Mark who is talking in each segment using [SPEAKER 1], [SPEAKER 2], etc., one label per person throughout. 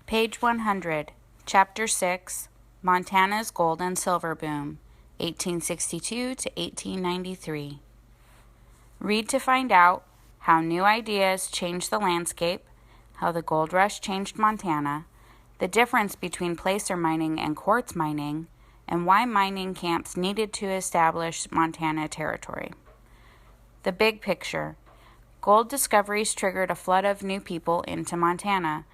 [SPEAKER 1] Page 100, Chapter 6, Montana's Gold and Silver Boom, 1862 to 1893. Read to find out how new ideas changed the landscape, how the gold rush changed Montana, the difference between placer mining and quartz mining, and why mining camps needed to establish Montana Territory. The big picture. Gold discoveries triggered a flood of new people into Montana.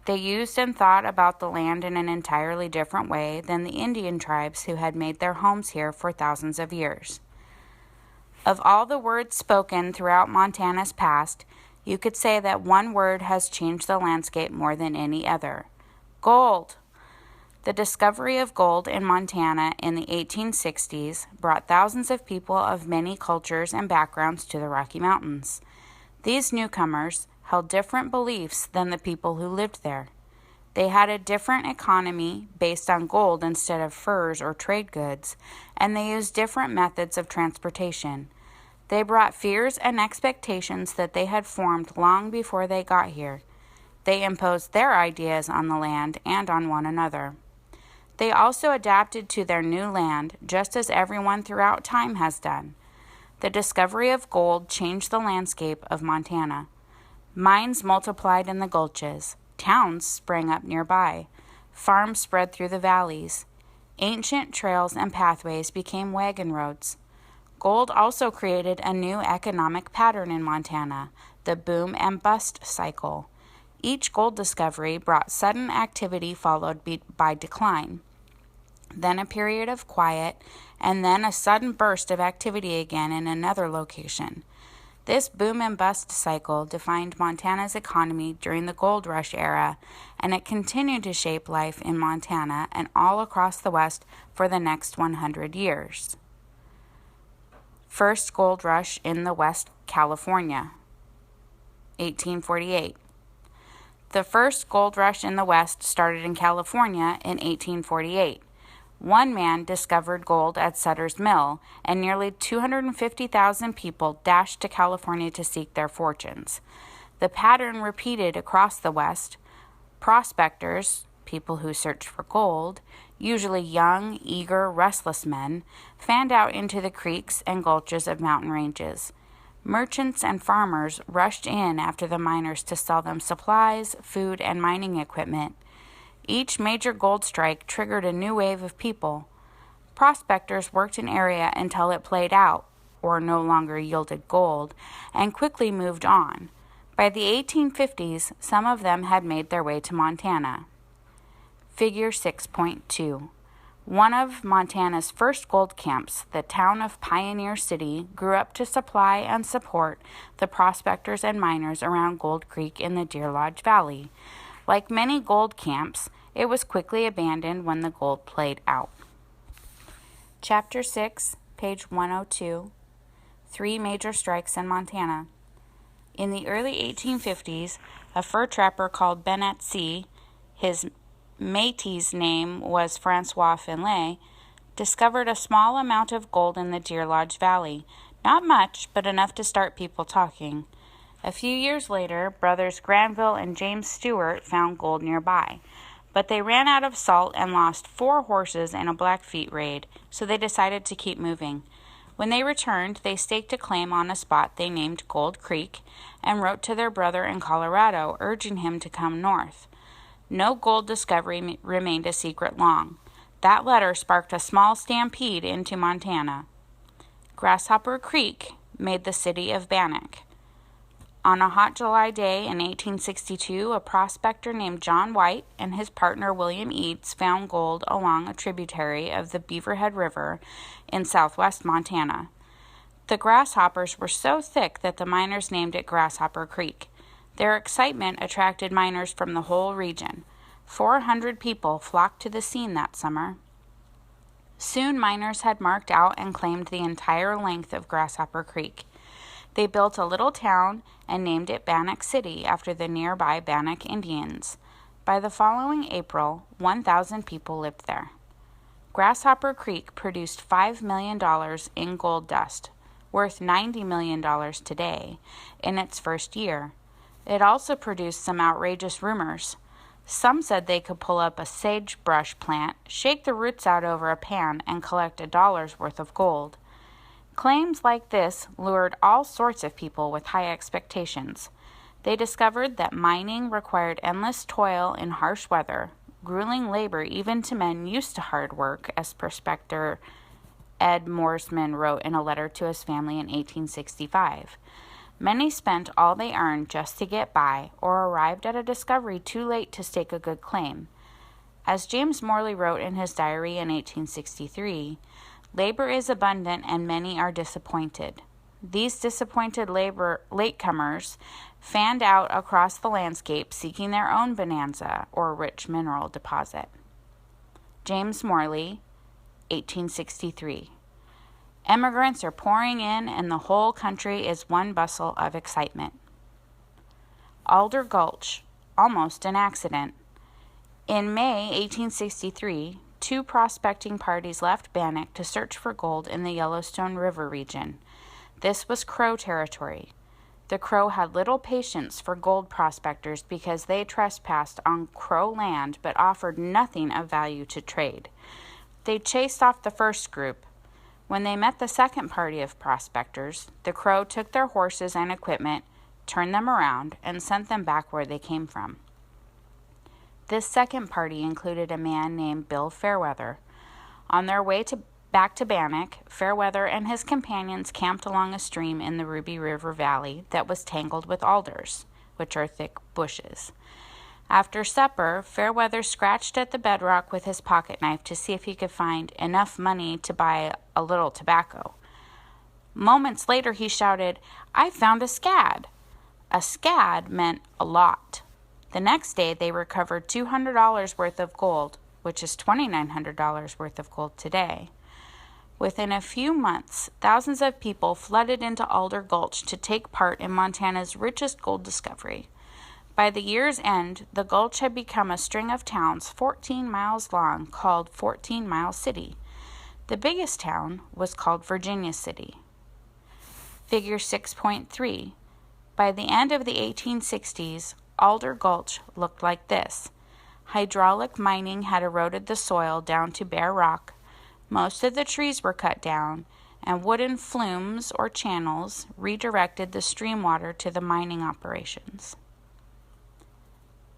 [SPEAKER 1] They used and thought about the land in an entirely different way than the Indian tribes who had made their homes here for thousands of years. Of all the words spoken throughout Montana's past, you could say that one word has changed the landscape more than any other. Gold! The discovery of gold in Montana in the 1860s brought thousands of people of many cultures and backgrounds to the Rocky Mountains. These newcomers held different beliefs than the people who lived there. They had a different economy based on gold instead of furs or trade goods, and they used different methods of transportation. They brought fears and expectations that they had formed long before they got here. They imposed their ideas on the land and on one another. They also adapted to their new land, just as everyone throughout time has done. The discovery of gold changed the landscape of Montana. Mines multiplied in the gulches. Towns sprang up nearby. Farms spread through the valleys. Ancient trails and pathways became wagon roads. Gold also created a new economic pattern in Montana, the boom and bust cycle. Each gold discovery brought sudden activity followed by decline, then a period of quiet, and then a sudden burst of activity again in another location. This boom and bust cycle defined Montana's economy during the gold rush era, and it continued to shape life in Montana and all across the West for the next 100 years. First gold rush in the West, California, 1848. The first gold rush in the West started in California in 1848. One man discovered gold at Sutter's Mill, and nearly 250,000 people dashed to California to seek their fortunes. The pattern repeated across the West. Prospectors, people who searched for gold, usually young, eager, restless men, fanned out into the creeks and gulches of mountain ranges. Merchants and farmers rushed in after the miners to sell them supplies, food, and mining equipment. Each major gold strike triggered a new wave of people. Prospectors worked an area until it played out, or no longer yielded gold, and quickly moved on. By the 1850s, some of them had made their way to Montana. Figure 6.2. One of Montana's first gold camps, the town of Pioneer City, grew up to supply and support the prospectors and miners around Gold Creek in the Deer Lodge Valley. Like many gold camps, it was quickly abandoned when the gold played out. Chapter 6, page 102. 3 major strikes in Montana. In the early 1850s, a fur trapper called Ben at Sea, his Métis name was Francois Finlay, discovered a small amount of gold in the Deer Lodge Valley. Not much, but enough to start people talking. A few years later, brothers Granville and James Stewart found gold nearby, but they ran out of salt and lost 4 horses in a Blackfeet raid, so they decided to keep moving. When they returned, they staked a claim on a spot they named Gold Creek and wrote to their brother in Colorado, urging him to come north. No gold discovery remained a secret long. That letter sparked a small stampede into Montana. Grasshopper Creek made the city of Bannack. On a hot July day in 1862, a prospector named John White and his partner William Eads found gold along a tributary of the Beaverhead River in southwest Montana. The grasshoppers were so thick that the miners named it Grasshopper Creek. Their excitement attracted miners from the whole region. 400 people flocked to the scene that summer. Soon miners had marked out and claimed the entire length of Grasshopper Creek. They built a little town and named it Bannack City after the nearby Bannack Indians. By the following April, 1,000 people lived there. Grasshopper Creek produced $5 million in gold dust, worth $90 million today, in its first year. It also produced some outrageous rumors. Some said they could pull up a sagebrush plant, shake the roots out over a pan, and collect $1's worth of gold. Claims like this lured all sorts of people with high expectations. They discovered that mining required endless toil in harsh weather, grueling labor even to men used to hard work, as prospector Ed Morsman wrote in a letter to his family in 1865. Many spent all they earned just to get by, or arrived at a discovery too late to stake a good claim. As James Morley wrote in his diary in 1863, labor is abundant and many are disappointed. These disappointed latecomers fanned out across the landscape seeking their own bonanza or rich mineral deposit. James Morley, 1863. Emigrants are pouring in and the whole country is one bustle of excitement. Alder Gulch, almost an accident. In May 1863, 2 prospecting parties left Bannack to search for gold in the Yellowstone River region. This was Crow territory. The Crow had little patience for gold prospectors because they trespassed on Crow land but offered nothing of value to trade. They chased off the first group. When they met the second party of prospectors, the Crow took their horses and equipment, turned them around, and sent them back where they came from. This second party included a man named Bill Fairweather. On their way back to Bannack, Fairweather and his companions camped along a stream in the Ruby River Valley that was tangled with alders, which are thick bushes. After supper, Fairweather scratched at the bedrock with his pocket knife to see if he could find enough money to buy a little tobacco. Moments later, he shouted, "I found a scad." A scad meant a lot. The next day, they recovered $200 worth of gold, which is $2,900 worth of gold today. Within a few months, thousands of people flooded into Alder Gulch to take part in Montana's richest gold discovery. By the year's end, the gulch had become a string of towns 14 miles long called 14 Mile City. The biggest town was called Virginia City. Figure 6.3. By the end of the 1860s, Alder Gulch looked like this. Hydraulic mining had eroded the soil down to bare rock. Most of the trees were cut down, and wooden flumes or channels redirected the stream water to the mining operations.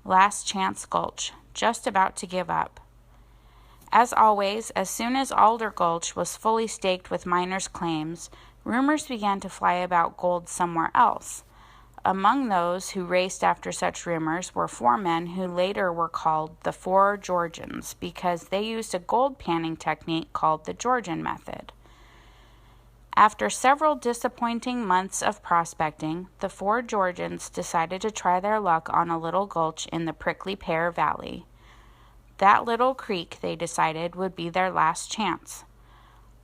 [SPEAKER 1] Last Chance Gulch, just about to give up. As always, as soon as Alder Gulch was fully staked with miners' claims, rumors began to fly about gold somewhere else. Among those who raced after such rumors were 4 men who later were called the 4 Georgians because they used a gold panning technique called the Georgian method. After several disappointing months of prospecting, the 4 Georgians decided to try their luck on a little gulch in the Prickly Pear Valley. That little creek, they decided, would be their last chance.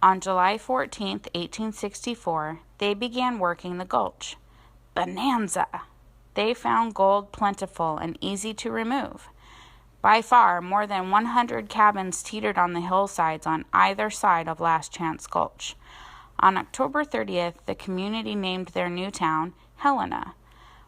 [SPEAKER 1] On July 14, 1864, they began working the gulch. Bonanza! They found gold plentiful and easy to remove. By far, more than 100 cabins teetered on the hillsides on either side of Last Chance Gulch. On October 30th, the community named their new town Helena.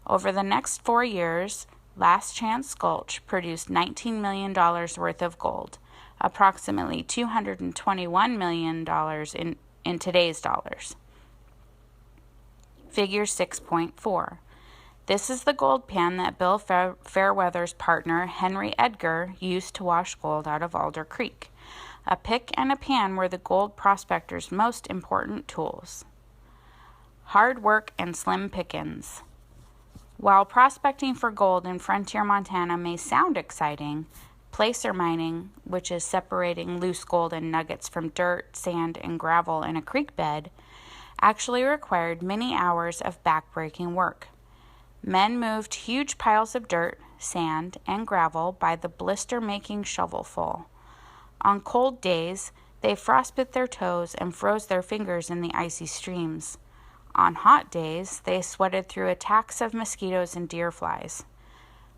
[SPEAKER 1] Over the next 4 years, Last Chance Gulch produced $19 million worth of gold, approximately $221 million in today's dollars. Figure 6.4. This is the gold pan that Bill Fairweather's partner, Henry Edgar, used to wash gold out of Alder Creek. A pick and a pan were the gold prospector's most important tools. Hard work and slim pickings. While prospecting for gold in frontier Montana may sound exciting, placer mining, which is separating loose gold and nuggets from dirt, sand, and gravel in a creek bed, actually required many hours of back-breaking work. Men moved huge piles of dirt, sand, and gravel by the blister-making shovelful. On cold days, they frostbit their toes and froze their fingers in the icy streams. On hot days, they sweated through attacks of mosquitoes and deer flies.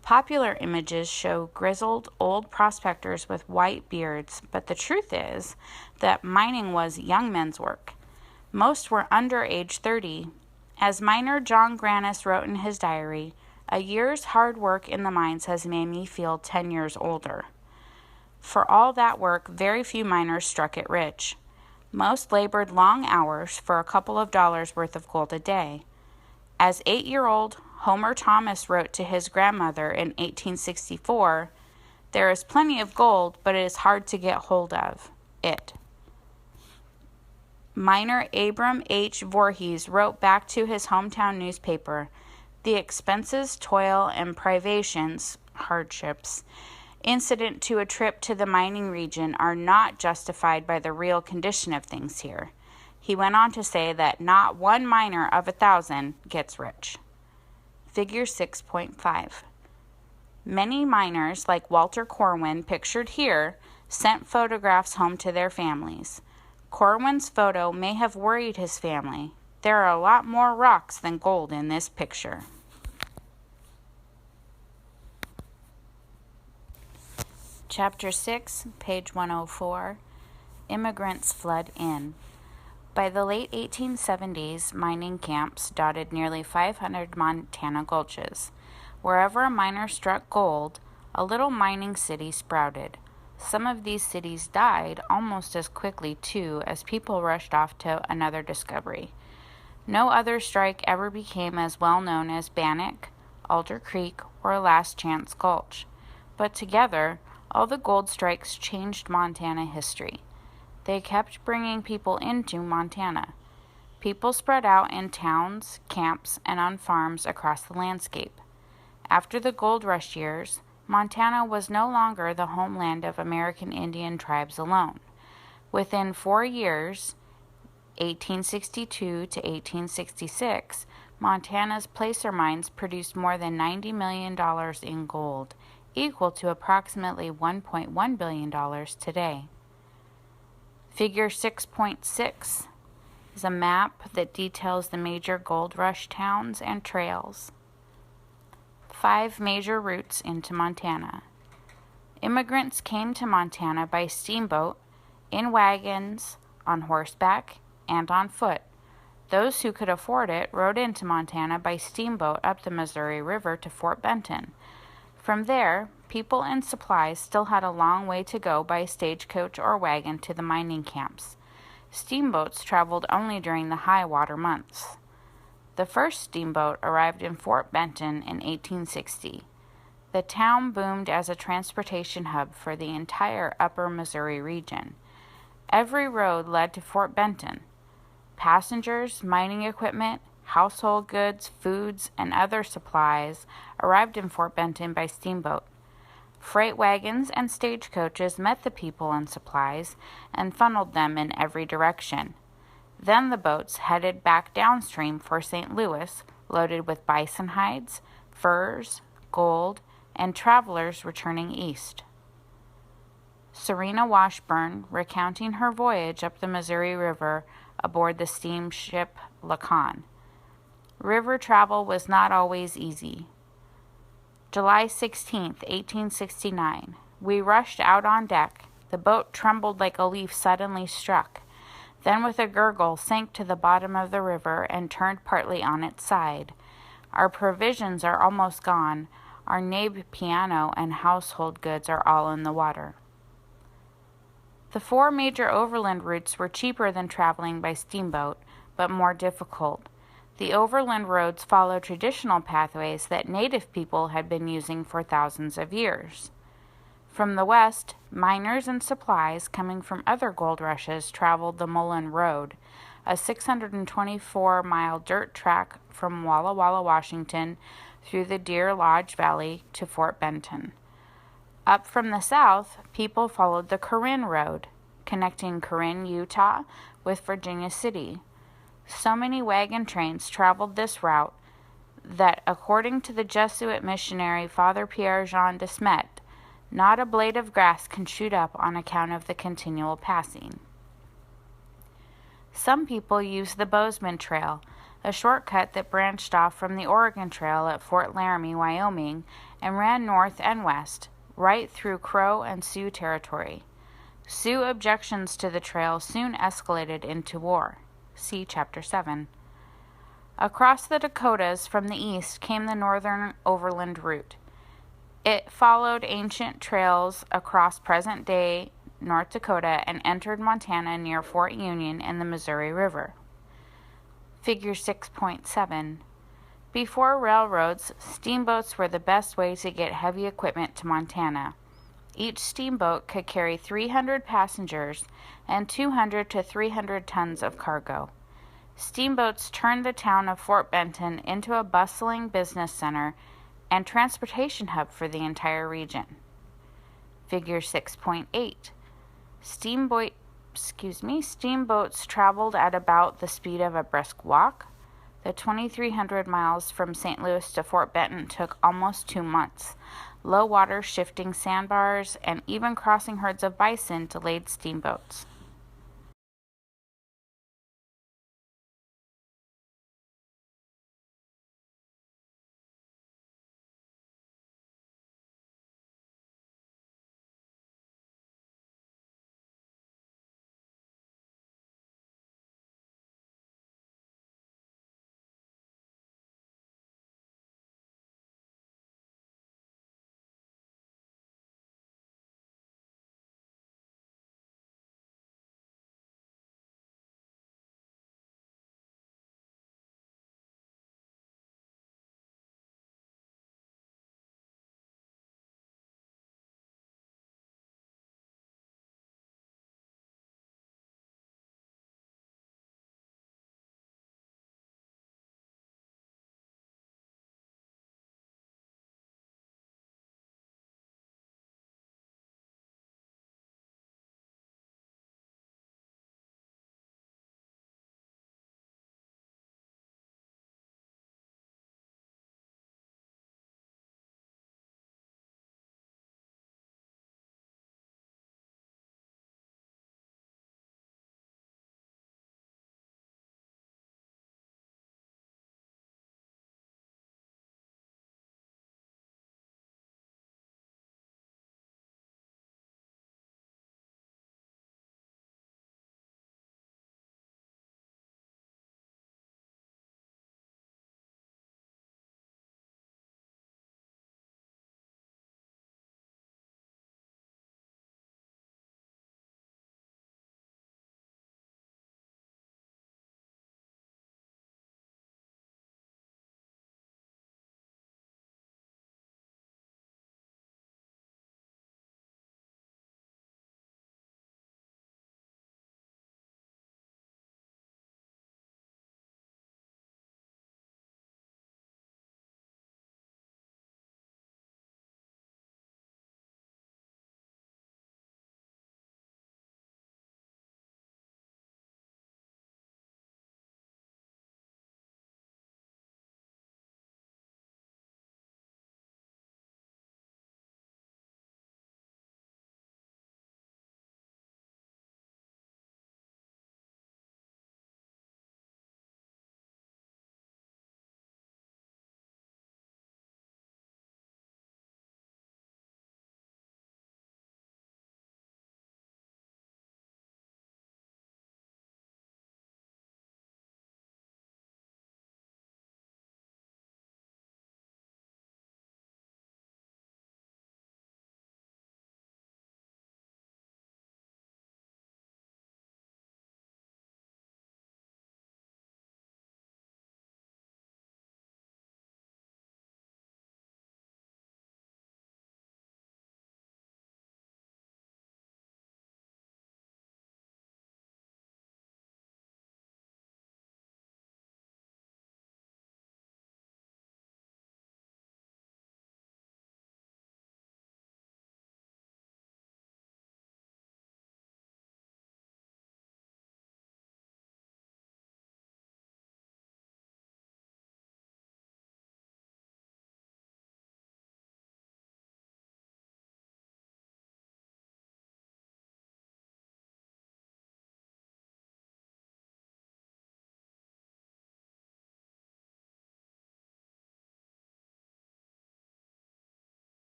[SPEAKER 1] Popular images show grizzled old prospectors with white beards, but the truth is that mining was young men's work. Most were under age 30. As miner John Grannis wrote in his diary, A year's hard work in the mines has made me feel 10 years older. For all that work, very few miners struck it rich. Most labored long hours for a couple of dollars worth of gold a day. As 8-year-old Homer Thomas wrote to his grandmother in 1864, "There is plenty of gold, but it is hard to get hold of it." Miner Abram H. Voorhees wrote back to his hometown newspaper, "The expenses, toil, and privations, hardships, incident to a trip to the mining region are not justified by the real condition of things here." He went on to say that not one miner of 1,000 gets rich. Figure 6.5. Many miners, like Walter Corwin, pictured here, sent photographs home to their families. Corwin's photo may have worried his family. There are a lot more rocks than gold in this picture. Chapter 6, page 104. Immigrants flood in. By the late 1870s, mining camps dotted nearly 500 Montana gulches. Wherever a miner struck gold, a little mining city sprouted. Some of these cities died almost as quickly, too, as people rushed off to another discovery. No other strike ever became as well known as Bannock, Alder Creek, or Last Chance Gulch. But together, all the gold strikes changed Montana history. They kept bringing people into Montana. People spread out in towns, camps, and on farms across the landscape. After the gold rush years, Montana was no longer the homeland of American Indian tribes alone. Within 4 years, 1862 to 1866, Montana's placer mines produced more than $90 million in gold, equal to approximately $1.1 billion today. Figure 6.6 is a map that details the major gold rush towns and trails. 5 major routes into Montana. Immigrants came to Montana by steamboat, in wagons, on horseback, and on foot. Those who could afford it rode into Montana by steamboat up the Missouri River to Fort Benton. From there, people and supplies still had a long way to go by stagecoach or wagon to the mining camps. Steamboats traveled only during the high water months. The first steamboat arrived in Fort Benton in 1860. The town boomed as a transportation hub for the entire upper Missouri region. Every road led to Fort Benton. Passengers, mining equipment, household goods, foods, and other supplies arrived in Fort Benton by steamboat. Freight wagons and stagecoaches met the people and supplies and funneled them in every direction. Then the boats headed back downstream for St. Louis, loaded with bison hides, furs, gold, and travelers returning east. Serena Washburn, recounting her voyage up the Missouri River aboard the steamship Lacon. River travel was not always easy. July 16, 1869. We rushed out on deck. The boat trembled like a leaf suddenly struck. Then with a gurgle sank to the bottom of the river and turned partly on its side. Our provisions are almost gone. Our Nabe piano and household goods are all in the water. The 4 major overland routes were cheaper than traveling by steamboat, but more difficult. The overland roads follow traditional pathways that native people had been using for thousands of years. From the west, miners and supplies coming from other gold rushes traveled the Mullen Road, a 624-mile dirt track from Walla Walla, Washington, through the Deer Lodge Valley to Fort Benton. Up from the south, people followed the Corinne Road, connecting Corinne, Utah, with Virginia City. So many wagon trains traveled this route that, according to the Jesuit missionary Father Pierre-Jean de Smet, not a blade of grass can shoot up on account of the continual passing. Some people used the Bozeman Trail, a shortcut that branched off from the Oregon Trail at Fort Laramie, Wyoming, and ran north and west, right through Crow and Sioux territory. Sioux objections to the trail soon escalated into war. See Chapter 7. Across the Dakotas from the east came the northern overland route. It followed ancient trails across present-day North Dakota and entered Montana near Fort Union and the Missouri River. Figure 6.7. Before railroads, steamboats were the best way to get heavy equipment to Montana. Each steamboat could carry 300 passengers and 200 to 300 tons of cargo. Steamboats turned the town of Fort Benton into a bustling business center and transportation hub for the entire region. Figure 6.8. Steamboats traveled at about the speed of a brisk walk. The 2,300 miles from St. Louis to Fort Benton took almost 2 months. Low water, shifting sandbars, and even crossing herds of bison delayed steamboats.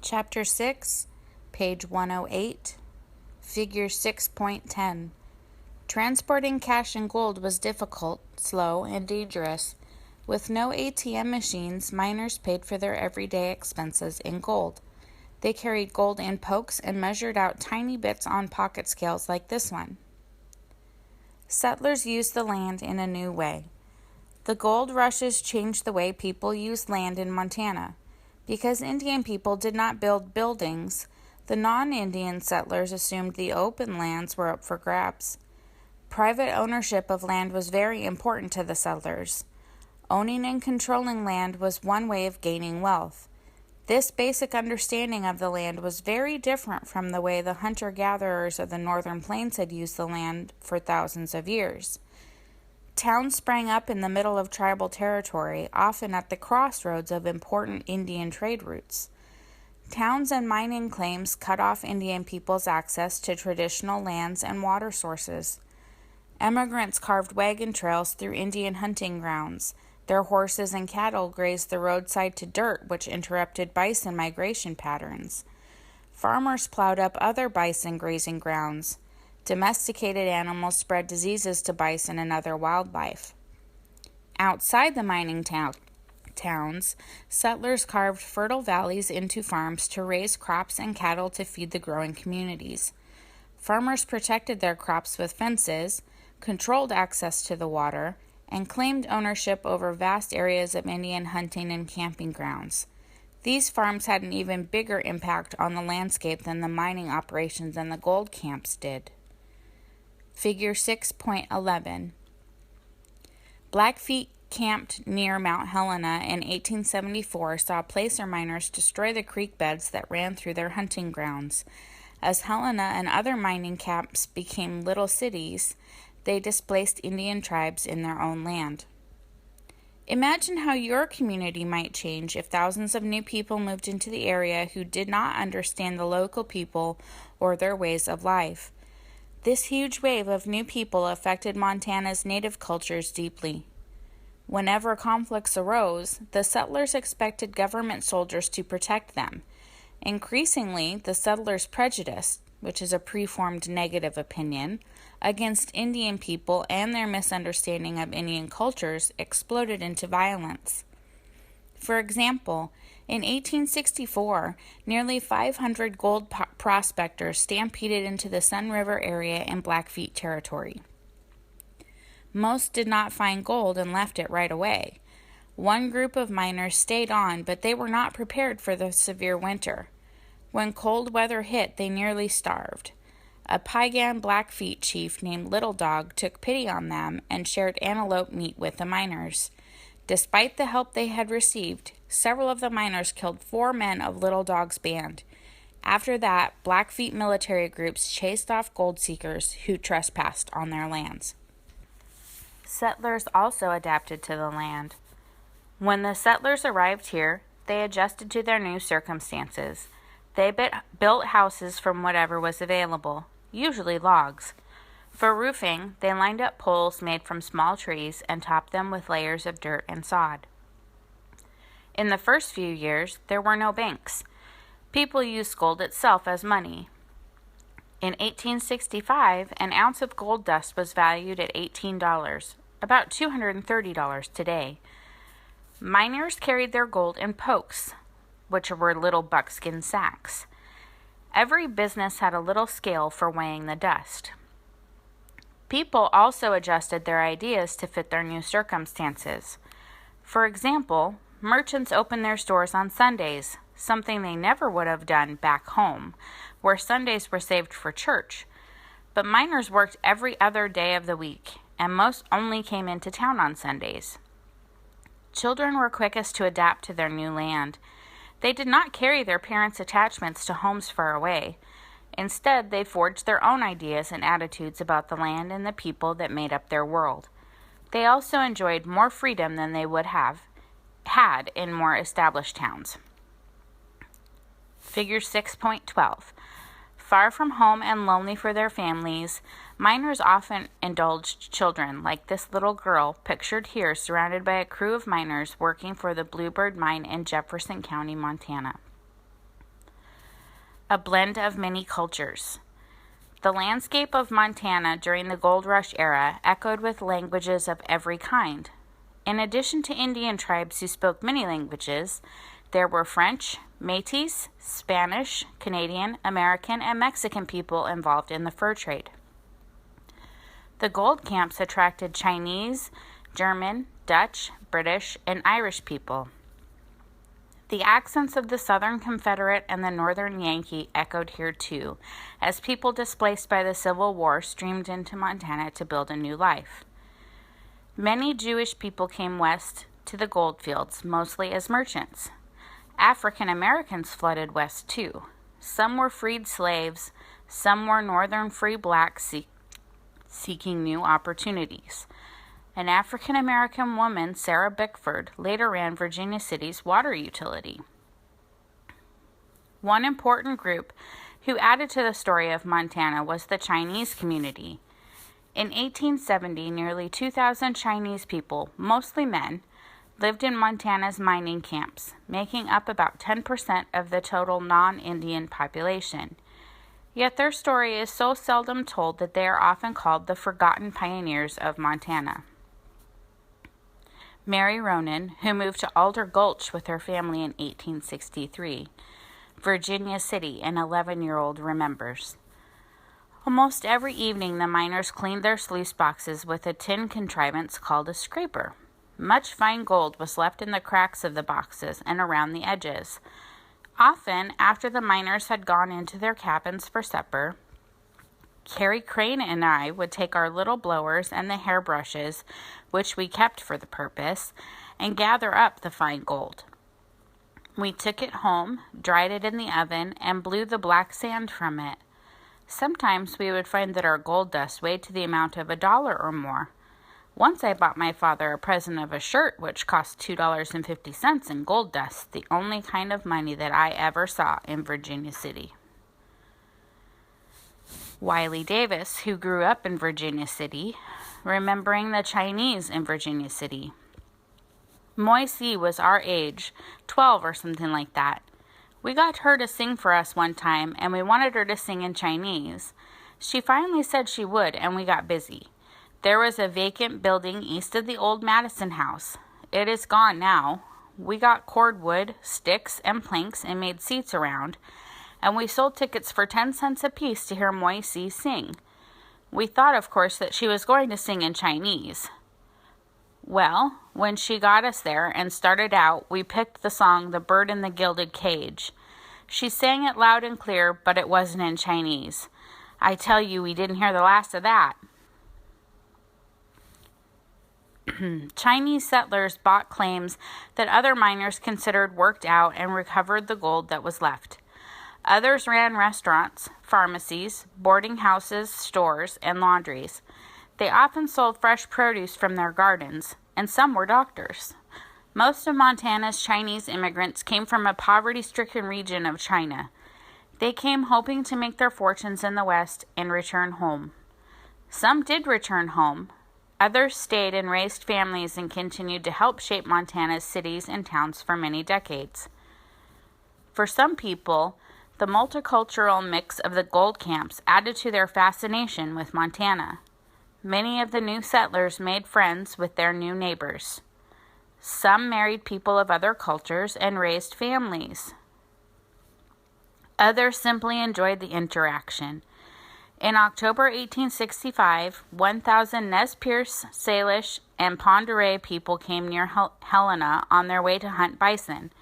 [SPEAKER 1] Chapter 6, page 108, figure 6.10. Transporting cash and gold was difficult, slow, and dangerous. With no ATM machines, miners paid for their everyday expenses in gold. They carried gold in pokes and measured out tiny bits on pocket scales like this one. Settlers used the land in a new way. The gold rushes changed the way people used land in Montana. Because Indian people did not build buildings, the non-Indian settlers assumed the open lands were up for grabs. Private ownership of land was very important to the settlers. Owning and controlling land was one way of gaining wealth. This basic understanding of the land was very different from the way the hunter-gatherers of the northern plains had used the land for thousands of years. Towns sprang up in the middle of tribal territory, often at the crossroads of important Indian trade routes. Towns and mining claims cut off Indian people's access to traditional lands and water sources. Emigrants carved wagon trails through Indian hunting grounds. Their horses and cattle grazed the roadside to dirt, which interrupted bison migration patterns. Farmers plowed up other bison grazing grounds. Domesticated animals spread diseases to bison and other wildlife. Outside the mining towns, settlers carved fertile valleys into farms to raise crops and cattle to feed the growing communities. Farmers protected their crops with fences, controlled access to the water, and claimed ownership over vast areas of Indian hunting and camping grounds. These farms had an even bigger impact on the landscape than the mining operations and the gold camps did. Figure 6.11. Blackfeet camped near Mount Helena in 1874 saw placer miners destroy the creek beds that ran through their hunting grounds. As Helena and other mining camps became little cities, they displaced Indian tribes in their own land. Imagine how your community might change if thousands of new people moved into the area who did not understand the local people or their ways of life. This huge wave of new people affected Montana's native cultures deeply. Whenever conflicts arose, the settlers expected government soldiers to protect them. Increasingly, the settlers' prejudice, which is a preformed negative opinion, against Indian people and their misunderstanding of Indian cultures exploded into violence. For example, in 1864, nearly 500 gold prospectors stampeded into the Sun River area in Blackfeet territory. Most did not find gold and left it right away. One group of miners stayed on, but they were not prepared for the severe winter. When cold weather hit, they nearly starved. A Piegan Blackfeet chief named Little Dog took pity on them and shared antelope meat with the miners. Despite the help they had received, several of the miners killed 4 men of Little Dog's band. After that, Blackfeet military groups chased off gold seekers who trespassed on their lands. Settlers also adapted to the land. When the settlers arrived here, they adjusted to their new circumstances. They built houses from whatever was available, usually logs. For roofing, they lined up poles made from small trees and topped them with layers of dirt and sod. In the first few years, there were no banks. People used gold itself as money. In 1865, an ounce of gold dust was valued at $18, about $230 today. Miners carried their gold in pokes, which were little buckskin sacks. Every business had a little scale for weighing the dust. People also adjusted their ideas to fit their new circumstances. For example, merchants opened their stores on Sundays, something they never would have done back home, where Sundays were saved for church. But miners worked every other day of the week, and most only came into town on Sundays. Children were quickest to adapt to their new land. They did not carry their parents' attachments to homes far away. Instead, they forged their own ideas and attitudes about the land and the people that made up their world. They also enjoyed more freedom than they would have had in more established towns. Figure 6.12. Far from home and lonely for their families, miners often indulged children, like this little girl pictured here, surrounded by a crew of miners working for the Bluebird Mine in Jefferson County, Montana. A blend of many cultures. The landscape of Montana during the Gold Rush era echoed with languages of every kind. In addition to Indian tribes who spoke many languages, there were French, Métis, Spanish, Canadian, American, and Mexican people involved in the fur trade. The gold camps attracted Chinese, German, Dutch, British, and Irish people. The accents of the Southern Confederate and the Northern Yankee echoed here too, as people displaced by the Civil War streamed into Montana to build a new life. Many Jewish people came west to the gold fields, mostly as merchants. African Americans flooded west too. Some were freed slaves, some were northern free blacks seeking new opportunities. An African American woman, Sarah Bickford, later ran Virginia City's water utility. One important group who added to the story of Montana was the Chinese community. In 1870, nearly 2,000 Chinese people, mostly men, lived in Montana's mining camps, making up about 10% of the total non-Indian population. Yet their story is so seldom told that they are often called the forgotten pioneers of Montana. Mary Ronan, who moved to Alder Gulch with her family in 1863, Virginia City, an 11-year-old, remembers. Almost every evening the miners cleaned their sluice boxes with a tin contrivance called a scraper. Much fine gold was left in the cracks of the boxes and around the edges. Often, after the miners had gone into their cabins for supper, Carrie Crane and I would take our little blowers and the hairbrushes, which we kept for the purpose, and gather up the fine gold. We took it home, dried it in the oven, and blew the black sand from it. Sometimes we would find that our gold dust weighed to the amount of $1 or more. Once I bought my father a present of a shirt which cost $2.50 in gold dust, the only kind of money that I ever saw in Virginia City. Wiley Davis, who grew up in Virginia City, remembering the Chinese in Virginia City. Moisey was our age, 12 or something like that. We got her to sing for us one time, and we wanted her to sing in Chinese. She finally said she would, and we got busy. There was a vacant building east of the old Madison House. It is gone now. We got cordwood, sticks, and planks and made seats around, and we sold tickets for 10 cents apiece to hear Moisey sing. We thought, of course, that she was going to sing in Chinese. Well, when she got us there and started out, we picked the song The Bird in the Gilded Cage. She sang it loud and clear, but it wasn't in Chinese. I tell you, we didn't hear the last of that. Chinese settlers bought claims that other miners considered worked out and recovered the gold that was left. Others ran restaurants, pharmacies, boarding houses, stores, and laundries. They often sold fresh produce from their gardens, and some were doctors. Most of Montana's Chinese immigrants came from a poverty-stricken region of China. They came hoping to make their fortunes in the West and return home. Some did return home. Others stayed and raised families and continued to help shape Montana's cities and towns for many decades. For some people, the multicultural mix of the gold camps added to their fascination with Montana. Many of the new settlers made friends with their new neighbors. Some married people of other cultures and raised families. Others simply enjoyed the interaction. In October 1865, 1,000 Nez Perce, Salish, and Pend Oreille people came near Helena on their way to hunt bison.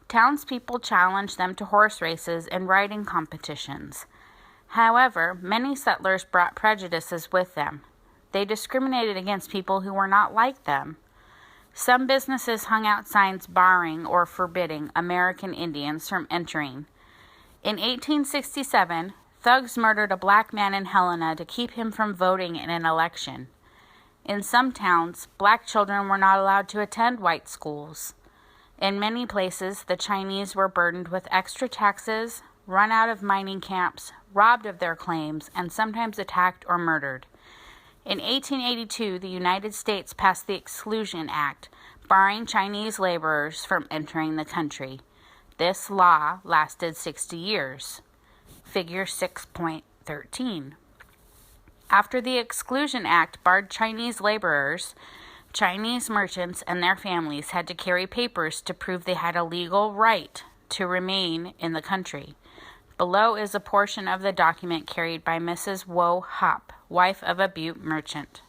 [SPEAKER 1] Townspeople challenged them to horse races and riding competitions. However, many settlers brought prejudices with them. They discriminated against people who were not like them. Some businesses hung out signs barring or forbidding American Indians from entering. In 1867, thugs murdered a black man in Helena to keep him from voting in an election. In some towns, black children were not allowed to attend white schools. In many places, the Chinese were burdened with extra taxes, run out of mining camps, robbed of their claims, and sometimes attacked or murdered. In 1882, the United States passed the Exclusion Act, barring Chinese laborers from entering the country. This law lasted 60 years. Figure 6.13. After the Exclusion Act barred Chinese laborers, Chinese merchants and their families had to carry papers to prove they had a legal right to remain in the country. Below is a portion of the document carried by Mrs. Wo Hop, wife of a Butte merchant.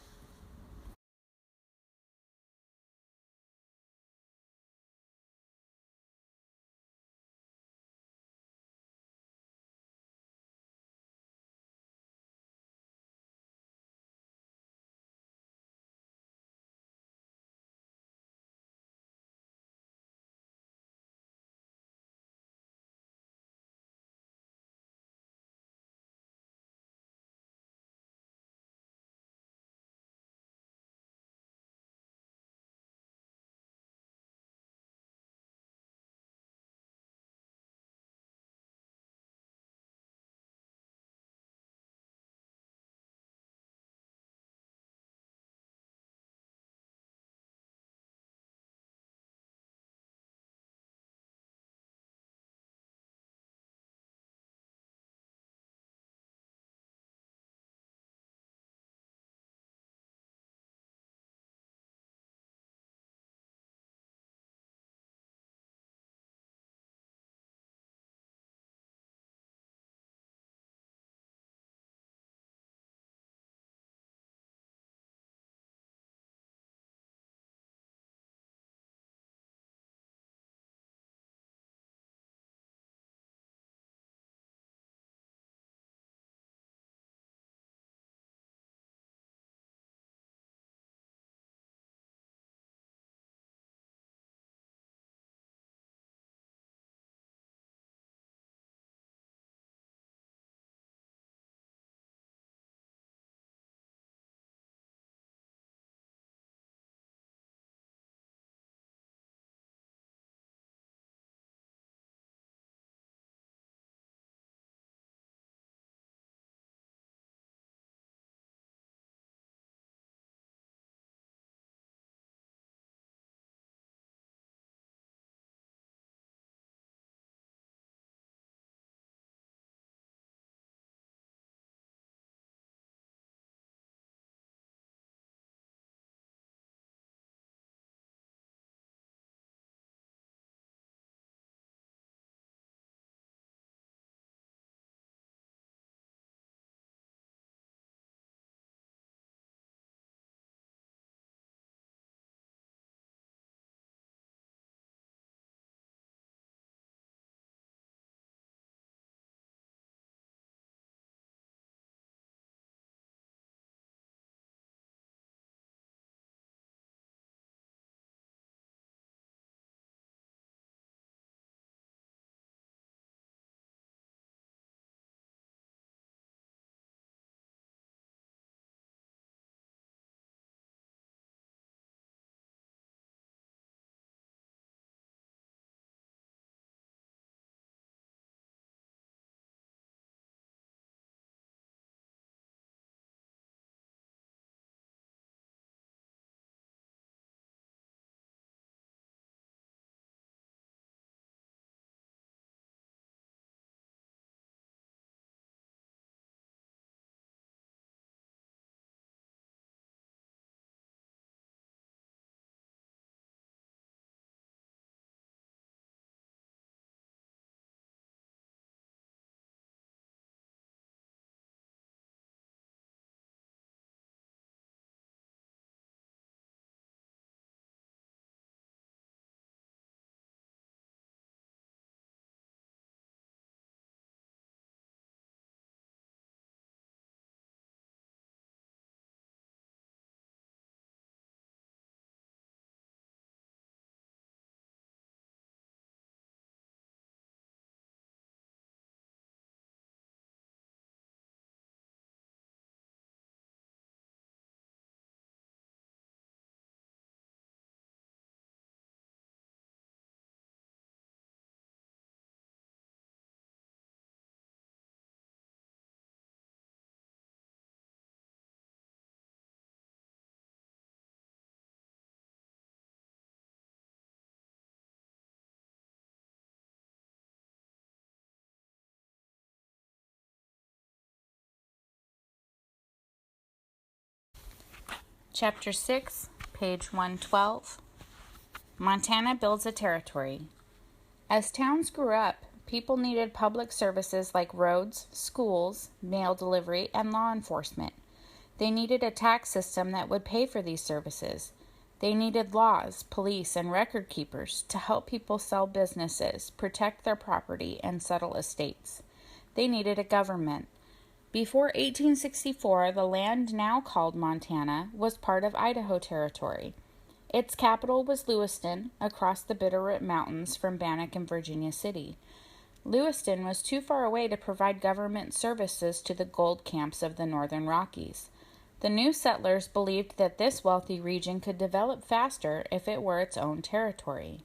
[SPEAKER 1] Chapter 6, page 112. Montana builds a territory. As towns grew up, people needed public services like roads, schools, mail delivery, and law enforcement. They needed a tax system that would pay for these services. They needed laws, police, and record keepers to help people sell businesses, protect their property, and settle estates. They needed a government. Before 1864, the land now called Montana was part of Idaho Territory. Its capital was Lewiston, across the Bitterroot Mountains from Bannack and Virginia City. Lewiston was too far away to provide government services to the gold camps of the Northern Rockies. The new settlers believed that this wealthy region could develop faster if it were its own territory.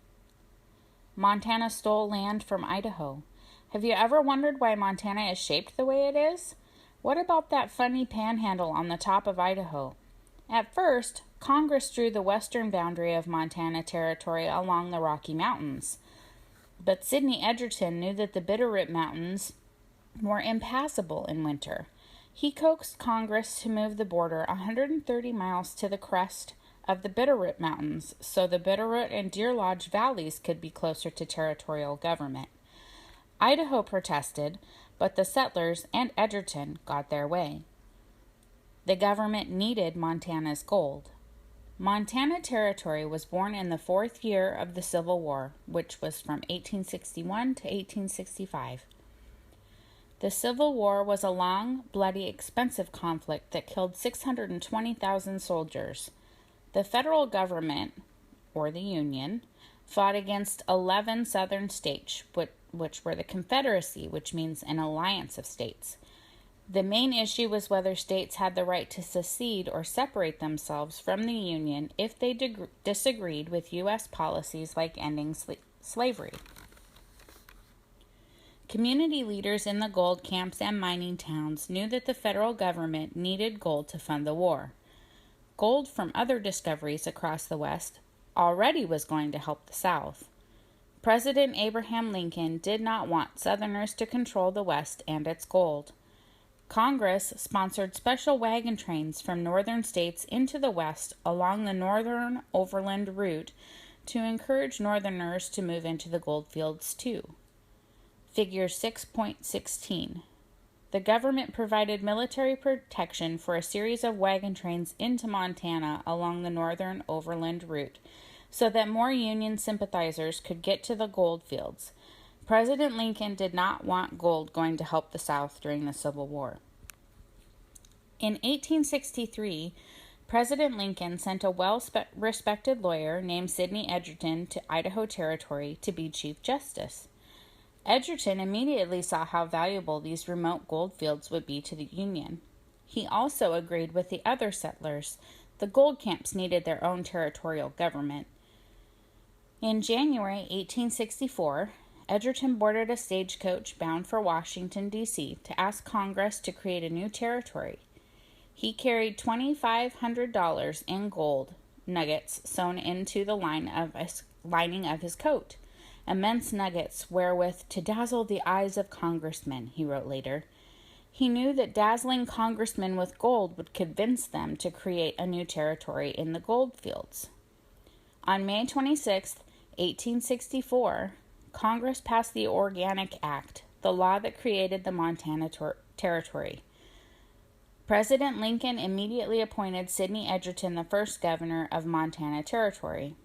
[SPEAKER 1] Montana stole land from Idaho. Have you ever wondered why Montana is shaped the way it is? What about that funny panhandle on the top of Idaho? At first, Congress drew the western boundary of Montana Territory along the Rocky Mountains. But Sidney Edgerton knew that the Bitterroot Mountains were impassable in winter. He coaxed Congress to move the border 130 miles to the crest of the Bitterroot Mountains so the Bitterroot and Deer Lodge valleys could be closer to territorial government. Idaho protested, but the settlers and Edgerton got their way. The government needed Montana's gold. Montana Territory was born in the 4th year of the Civil War, which was from 1861 to 1865. The Civil War was a long, bloody, expensive conflict that killed 620,000 soldiers. The federal government, or the Union, fought against 11 southern states, which were the Confederacy, which means an alliance of states. The main issue was whether states had the right to secede or separate themselves from the Union if they disagreed with U.S. policies like ending slavery. Community leaders in the gold camps and mining towns knew that the federal government needed gold to fund the war. Gold from other discoveries across the West already was going to help the South. President Abraham Lincoln did not want Southerners to control the West and its gold. Congress sponsored special wagon trains from northern states into the West along the northern overland route to encourage Northerners to move into the gold fields too. Figure 6.16. The government provided military protection for a series of wagon trains into Montana along the northern overland route so that more Union sympathizers could get to the gold fields. President Lincoln did not want gold going to help the South during the Civil War. In 1863, President Lincoln sent a well-respected lawyer named Sidney Edgerton to Idaho Territory to be Chief Justice. Edgerton immediately saw how valuable these remote gold fields would be to the Union. He also agreed with the other settlers. The gold camps needed their own territorial government. In January 1864, Edgerton boarded a stagecoach bound for Washington, D.C. to ask Congress to create a new territory. He carried $2,500 in gold nuggets sewn into the lining of his coat. Immense nuggets wherewith to dazzle the eyes of congressmen, he wrote later. He knew that dazzling congressmen with gold would convince them to create a new territory in the gold fields. On May 26, 1864, Congress passed the Organic Act, the law that created the Montana Territory. President Lincoln immediately appointed Sidney Edgerton the first governor of Montana Territory.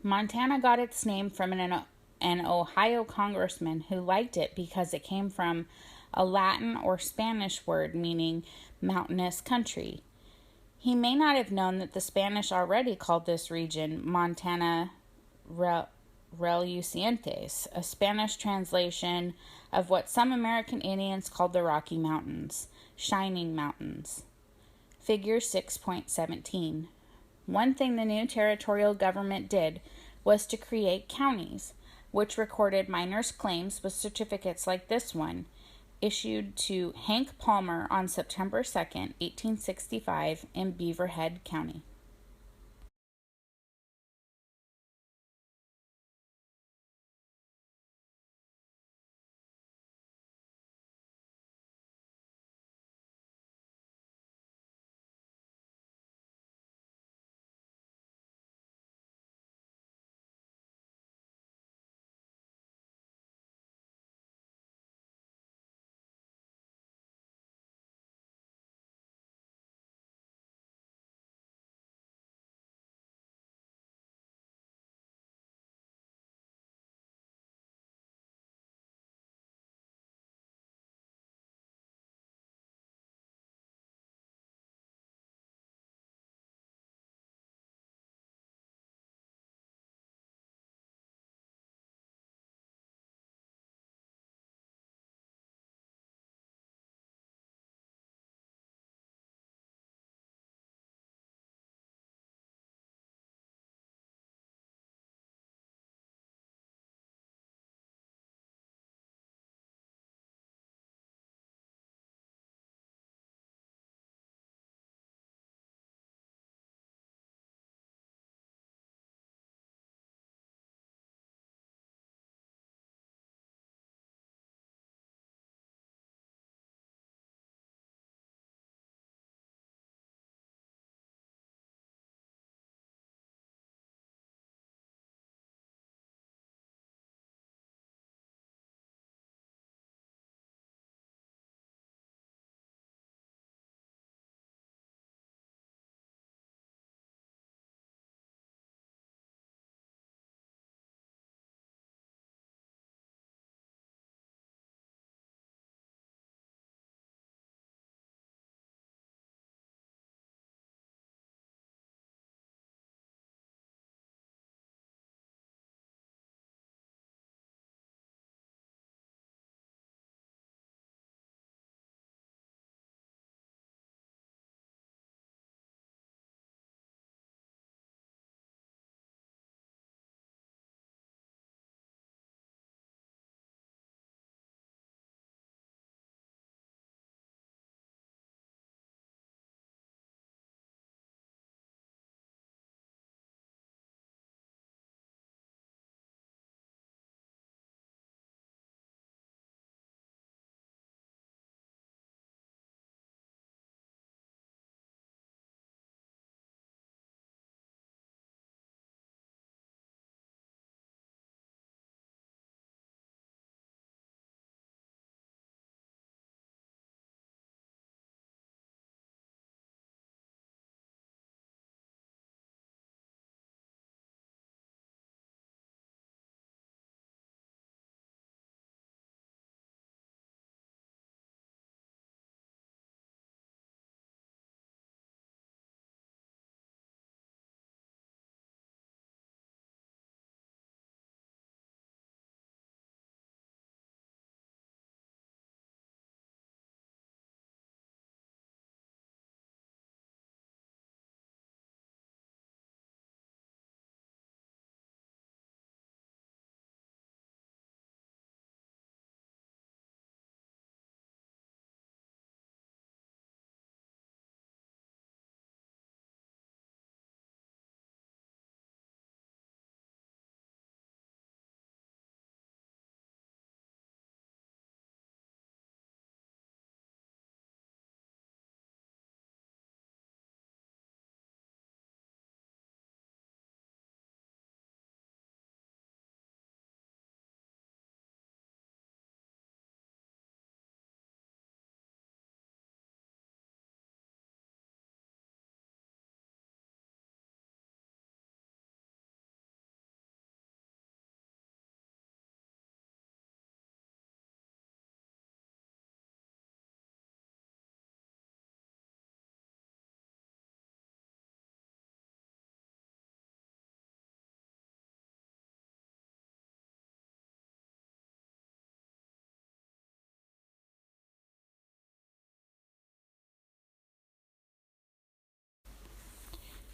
[SPEAKER 1] Montana got its name from an Ohio congressman who liked it because it came from a Latin or Spanish word meaning mountainous country. He may not have known that the Spanish already called this region Montana Relucientes, a Spanish translation of what some American Indians called the Rocky Mountains, Shining Mountains. Figure 6.17. One thing the new territorial government did was to create counties, which recorded miners' claims with certificates like this one, issued to Hank Palmer on September 2, 1865, in Beaverhead County.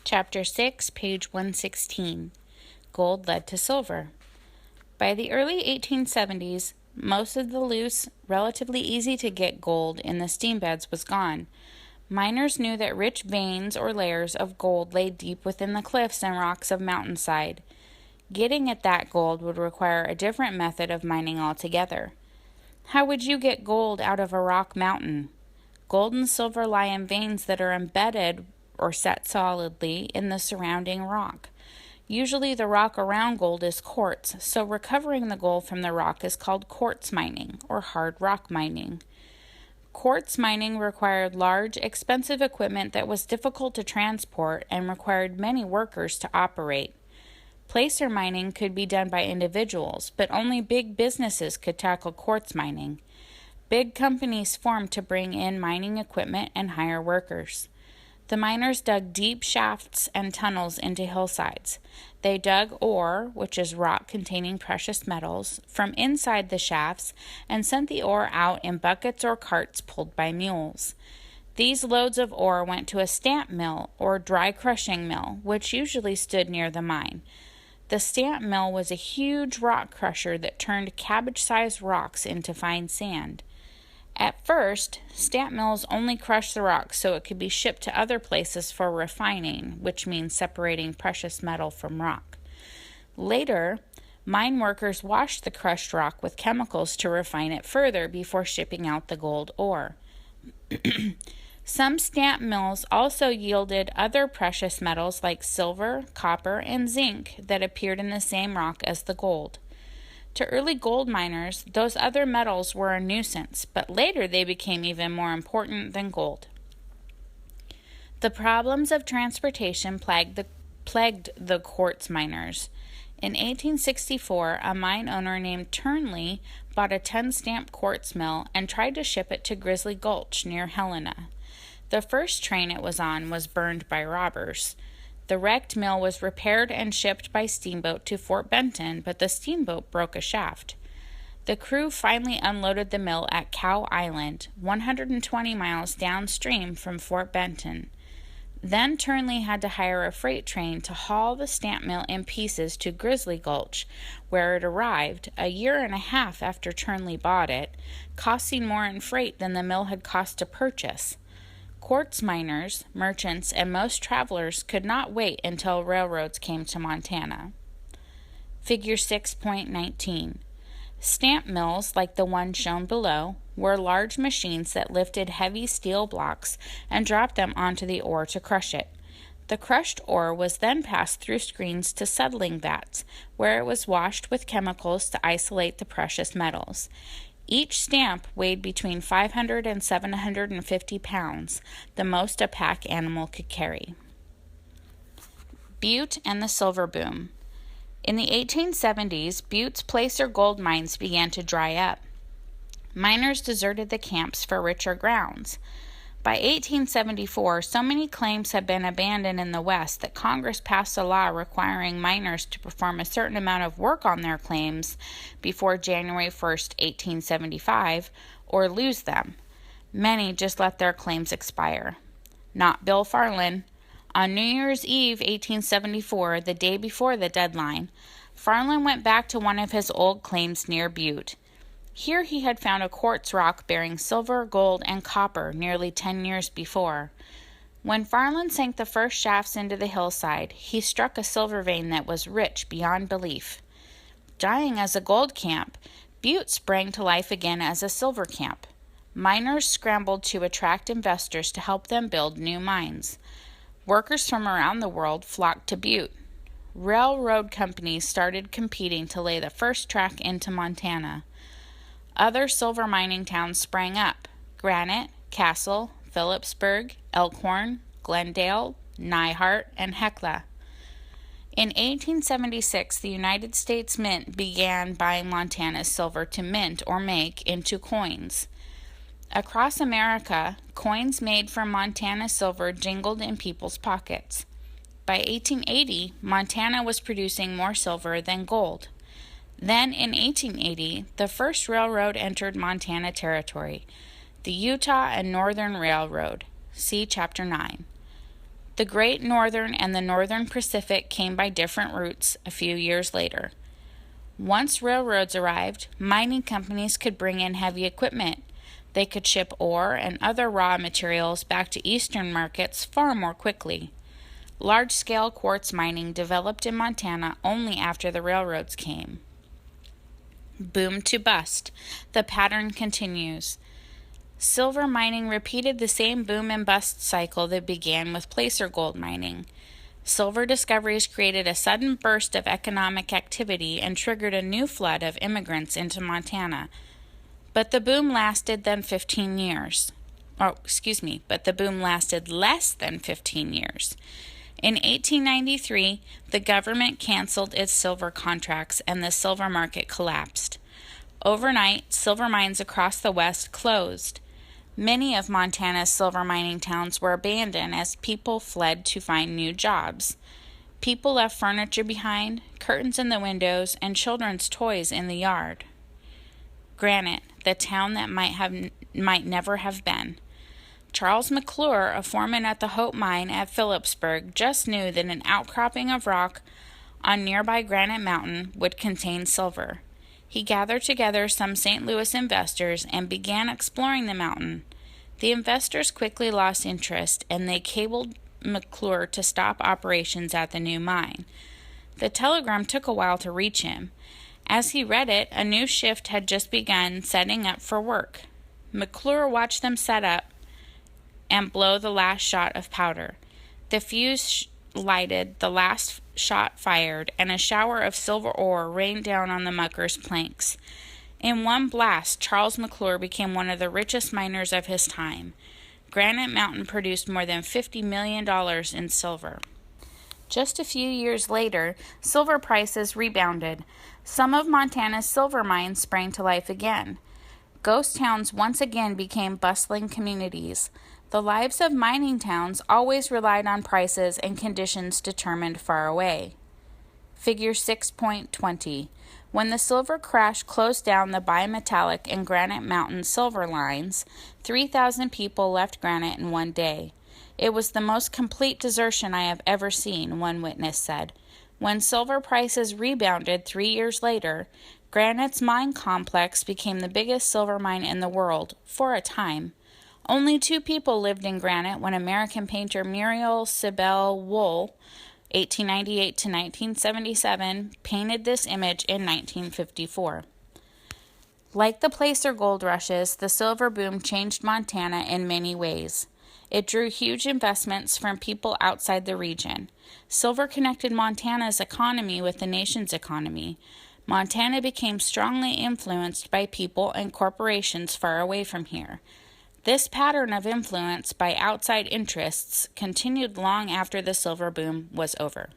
[SPEAKER 1] Chapter 6, page 116. Gold led to silver. By the early 1870s, most of the loose, relatively easy to get gold in the steam beds was gone. Miners knew that rich veins or layers of gold lay deep within the cliffs and rocks of mountainside. Getting at that gold would require a different method of mining altogether. How would you get gold out of a rock mountain? Gold and silver lie in veins that are embedded or set solidly in the surrounding rock. Usually the rock around gold is quartz, so recovering the gold from the rock is called quartz mining or hard rock mining. Quartz mining required large, expensive equipment that was difficult to transport and required many workers to operate. Placer mining could be done by individuals, but only big businesses could tackle quartz mining. Big companies formed to bring in mining equipment and hire workers. The miners dug deep shafts and tunnels into hillsides. They dug ore, which is rock containing precious metals, from inside the shafts and sent the ore out in buckets or carts pulled by mules. These loads of ore went to a stamp mill or dry crushing mill, which usually stood near the mine. The stamp mill was a huge rock crusher that turned cabbage-sized rocks into fine sand. At first, stamp mills only crushed the rock so it could be shipped to other places for refining, which means separating precious metal from rock. Later, mine workers washed the crushed rock with chemicals to refine it further before shipping out the gold ore. Some stamp mills also yielded other precious metals like silver, copper, and zinc that appeared in the same rock as the gold. To early gold miners, those other metals were a nuisance, but later they became even more important than gold. The problems of transportation plagued the quartz miners. In 1864, a mine owner named Turnley bought a 10-stamp quartz mill and tried to ship it to Grizzly Gulch near Helena. The first train it was on was burned by robbers. The wrecked mill was repaired and shipped by steamboat to Fort Benton, but the steamboat broke a shaft. The crew finally unloaded the mill at Cow Island, 120 miles downstream from Fort Benton. Then Turnley had to hire a freight train to haul the stamp mill in pieces to Grizzly Gulch, where it arrived a year and a half after Turnley bought it, costing more in freight than the mill had cost to purchase. Quartz miners, merchants, and most travelers could not wait until railroads came to Montana. Figure 6.19. Stamp mills, like the one shown below, were large machines that lifted heavy steel blocks and dropped them onto the ore to crush it. The crushed ore was then passed through screens to settling vats, where it was washed with chemicals to isolate the precious metals. Each stamp weighed between 500 and 750 pounds, the most a pack animal could carry. Butte and the Silver Boom. In the 1870s, Butte's placer gold mines began to dry up. Miners deserted the camps for richer grounds. By 1874, so many claims had been abandoned in the West that Congress passed a law requiring miners to perform a certain amount of work on their claims before January 1st, 1875, or lose them. Many just let their claims expire. Not Bill Farland. On New Year's Eve, 1874, the day before the deadline, Farland went back to one of his old claims near Butte. Here he had found a quartz rock bearing silver, gold, and copper nearly 10 years before. When Farland sank the first shafts into the hillside, he struck a silver vein that was rich beyond belief. Dying as a gold camp, Butte sprang to life again as a silver camp. Miners scrambled to attract investors to help them build new mines. Workers from around the world flocked to Butte. Railroad companies started competing to lay the first track into Montana. Other silver mining towns sprang up: Granite, Castle, Phillipsburg, Elkhorn, Glendale, Nyhart, and Hecla. In 1876, the United States Mint began buying Montana's silver to mint or make into coins. Across America, coins made from Montana silver jingled in people's pockets. By 1880, Montana was producing more silver than gold. Then, in 1880, the first railroad entered Montana Territory, the Utah and Northern Railroad. See Chapter 9. The Great Northern and the Northern Pacific came by different routes a few years later. Once railroads arrived, mining companies could bring in heavy equipment. They could ship ore and other raw materials back to eastern markets far more quickly. Large-scale quartz mining developed in Montana only after the railroads came. Boom to bust. The pattern continues. Silver mining repeated the same boom and bust cycle that began with placer gold mining. Silver discoveries created a sudden burst of economic activity and triggered a new flood of immigrants into Montana. But the boom lasted less than 15 years. In 1893, the government canceled its silver contracts and the silver market collapsed. Overnight, silver mines across the West closed. Many of Montana's silver mining towns were abandoned as people fled to find new jobs. People left furniture behind, curtains in the windows, and children's toys in the yard. Granite, the town that might never have been. Charles McClure, a foreman at the Hope Mine at Phillipsburg, just knew that an outcropping of rock on nearby Granite Mountain would contain silver. He gathered together some St. Louis investors and began exploring the mountain. The investors quickly lost interest, and they cabled McClure to stop operations at the new mine. The telegram took a while to reach him. As he read it, a new shift had just begun setting up for work. McClure watched them set up and blow the last shot of powder. The fuse lighted, the last shot fired, and a shower of silver ore rained down on the muckers' planks. In one blast, Charles McClure became one of the richest miners of his time. Granite Mountain produced more than $50 million in silver. Just a few years later, silver prices rebounded. Some of Montana's silver mines sprang to life again. Ghost towns once again became bustling communities. The lives of mining towns always relied on prices and conditions determined far away. Figure 6.20. When the silver crash closed down the bimetallic and Granite Mountain silver lines, 3,000 people left Granite in one day. It was the most complete desertion I have ever seen, one witness said. When silver prices rebounded 3 years later, Granite's mine complex became the biggest silver mine in the world, for a time. Only 2 people lived in Granite when American painter Muriel Cybele Wohl, 1898 to 1977, painted this image in 1954. Like the placer gold rushes, the silver boom changed Montana in many ways. It drew huge investments from people outside the region. Silver connected Montana's economy with the nation's economy. Montana became strongly influenced by people and corporations far away from here. This pattern of influence by outside interests continued long after the silver boom was over.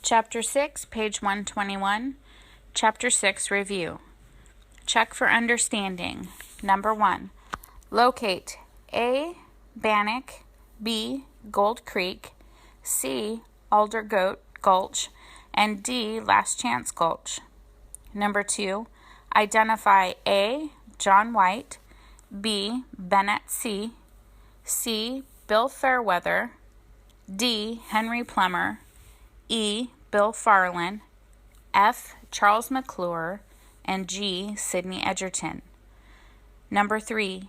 [SPEAKER 1] Chapter 6, page 121. Chapter 6, review. Check for understanding. Number 1. Locate A. Bannock, B. Gold Creek, C. Alder Gulch, and D. Last Chance Gulch. Number 2. Identify A. John White, B. Bennett C., C. Bill Fairweather, D. Henry Plummer, E. Bill Farland, F. Charles McClure, and G. Sidney Edgerton. Number 3.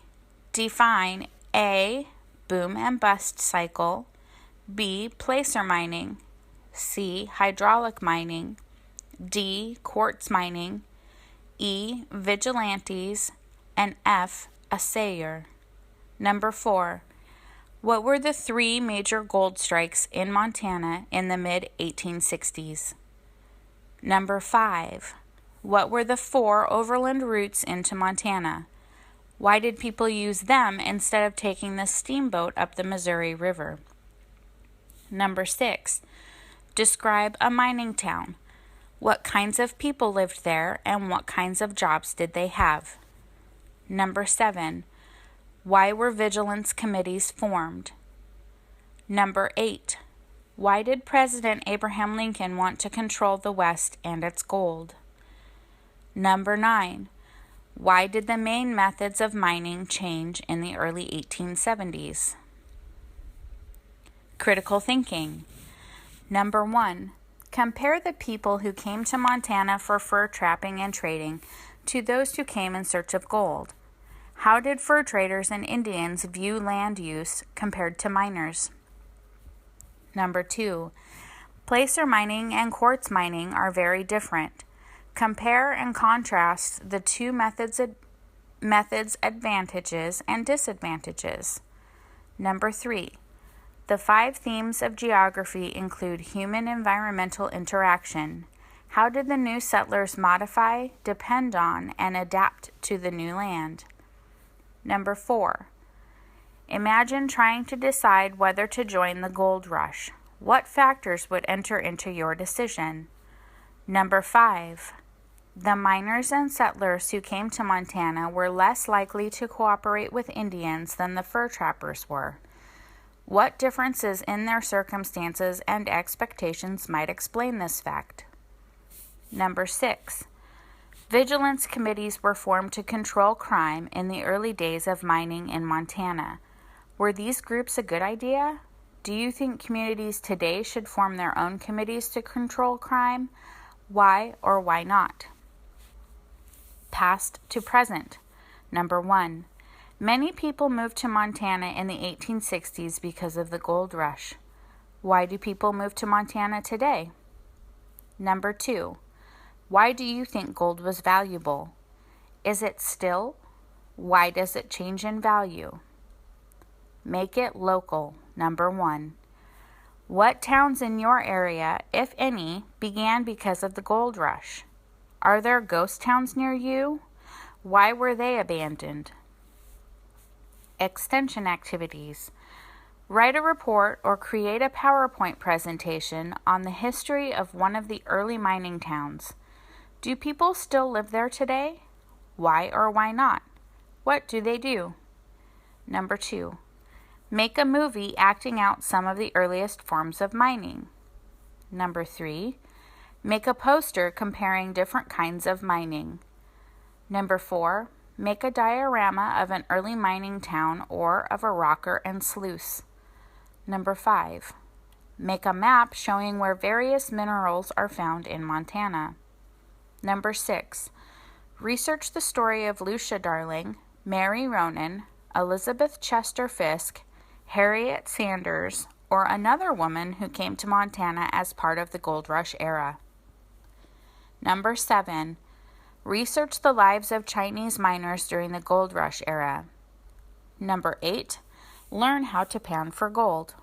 [SPEAKER 1] Define A. Boom and bust cycle, B. Placer mining, C. Hydraulic mining, D. Quartz mining, E. Vigilantes, and F. Assayer. Number 4. What were the 3 major gold strikes in Montana in the mid-1860s? Number 5. What were the 4 overland routes into Montana? Why did people use them instead of taking the steamboat up the Missouri River? Number 6. Describe a mining town. What kinds of people lived there and what kinds of jobs did they have? Number 7. Why were vigilance committees formed? Number 8. Why did President Abraham Lincoln want to control the West and its gold? Number 9. Why did the main methods of mining change in the early 1870s? Critical thinking. Number 1. Compare the people who came to Montana for fur trapping and trading to those who came in search of gold. How did fur traders and Indians view land use compared to miners? Number 2. Placer mining and quartz mining are very different. Compare and contrast the 2 methods' advantages and disadvantages. Number 3. The 5 themes of geography include human-environmental interaction. How did the new settlers modify, depend on, and adapt to the new land? Number 4. Imagine trying to decide whether to join the gold rush. What factors would enter into your decision? Number 5. The miners and settlers who came to Montana were less likely to cooperate with Indians than the fur trappers were. What differences in their circumstances and expectations might explain this fact? Number 6. Vigilance committees were formed to control crime in the early days of mining in Montana. Were these groups a good idea? Do you think communities today should form their own committees to control crime? Why or why not? Past to present. Number 1. Many people moved to Montana in the 1860s because of the gold rush. Why do people move to Montana today? Number 2. Why do you think gold was valuable? Is it still? Why does it change in value? Make it local. Number 1. What towns in your area, if any, began because of the gold rush? Are there ghost towns near you? Why were they abandoned? Extension activities. Write a report or create a PowerPoint presentation on the history of one of the early mining towns. Do people still live there today? Why or why not? What do they do? Number 2. Make a movie acting out some of the earliest forms of mining. Number 3. Make a poster comparing different kinds of mining. Number 4. Make a diorama of an early mining town or of a rocker and sluice. Number 5. Make a map showing where various minerals are found in Montana. Number 6. Research the story of Lucia Darling, Mary Ronan, Elizabeth Chester Fisk, Harriet Sanders, or another woman who came to Montana as part of the Gold Rush era. Number 7. Research the lives of Chinese miners during the Gold Rush era. Number 8. Learn how to pan for gold.